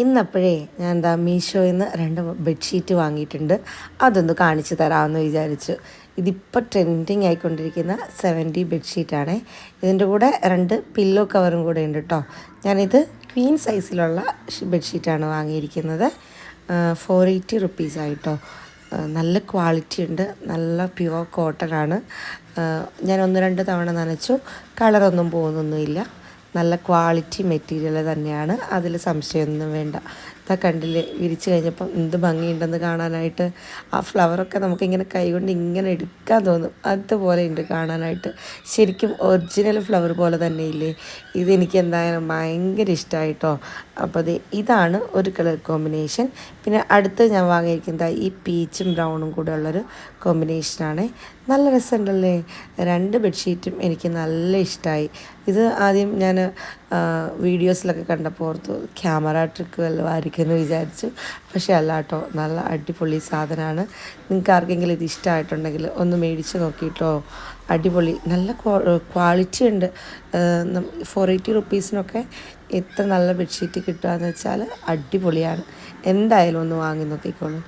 ഇന്നപ്പോഴേ ഞാൻ എന്താ മീഷോയിൽ നിന്ന് 2 ബെഡ്ഷീറ്റ് വാങ്ങിയിട്ടുണ്ട്. അതൊന്ന് കാണിച്ചു തരാമെന്ന് വിചാരിച്ചു. ഇതിപ്പോൾ ട്രെൻഡിങ് ആയിക്കൊണ്ടിരിക്കുന്ന 70 ബെഡ്ഷീറ്റാണേ. ഇതിൻ്റെ കൂടെ 2 പില്ലോ കവറും കൂടെ ഉണ്ട് കേട്ടോ. ഞാനിത് ക്വീൻ സൈസിലുള്ള ബെഡ്ഷീറ്റാണ് വാങ്ങിയിരിക്കുന്നത്. 480 റുപ്പീസായിട്ടോ. നല്ല ക്വാളിറ്റി ഉണ്ട്, നല്ല പ്യുവർ കോട്ടൺ ആണ്. ഞാൻ 1-2 തവണ നനച്ചു, കളറൊന്നും പോകുന്നൊന്നുമില്ല. നല്ല ക്വാളിറ്റി മെറ്റീരിയൽ തന്നെയാണ്, അതിൽ സംശയമൊന്നും വേണ്ട. ഇതാ കണ്ടില്ലേ, വിരിച്ച് കഴിഞ്ഞപ്പം എന്ത് ഭംഗിയുണ്ടെന്ന് കാണാനായിട്ട്. ആ ഫ്ലവറൊക്കെ നമുക്കിങ്ങനെ കൈകൊണ്ട് ഇങ്ങനെ എടുക്കാൻ തോന്നും, അതുപോലെ ഉണ്ട് കാണാനായിട്ട്. ശരിക്കും ഒറിജിനൽ ഫ്ലവർ പോലെ തന്നെ ഇല്ലേ. ഇതെനിക്ക് എന്തായാലും ഭയങ്കര ഇഷ്ടമായിട്ടോ. അപ്പോൾ ഇതാണ് ഒരു കളർ കോമ്പിനേഷൻ. പിന്നെ അടുത്ത് ഞാൻ വാങ്ങിയിരിക്കുന്നത് ഈ പീച്ചും ബ്രൗണും കൂടെ ഉള്ളൊരു കോമ്പിനേഷനാണ്. നല്ല രസമുണ്ടല്ലേ. 2 ബെഡ്ഷീറ്റും എനിക്ക് നല്ല ഇഷ്ടമായി. ഇത് ആദ്യം ഞാൻ വീഡിയോസിലൊക്കെ കണ്ടപ്പോൾ ഓർത്തു ക്യാമറ ട്രിക്ക് വല്ലതുമായിരിക്കും എന്ന് വിചാരിച്ചു. പക്ഷേ അല്ല കേട്ടോ, നല്ല അടിപൊളി സാധനമാണ്. നിങ്ങൾക്ക് ആർക്കെങ്കിലും ഇത് ഇഷ്ടമായിട്ടുണ്ടെങ്കിൽ ഒന്ന് മേടിച്ച് നോക്കിയിട്ടോ. അടിപൊളി, നല്ല ക്വാളിറ്റി ഉണ്ട്. 480 റുപ്പീസിനൊക്കെ എത്ര നല്ല ബെഡ്ഷീറ്റ് കിട്ടുകയെന്ന് വെച്ചാൽ അടിപൊളിയാണ്. എന്തായാലും ഒന്ന് വാങ്ങി നോക്കിക്കോളൂ.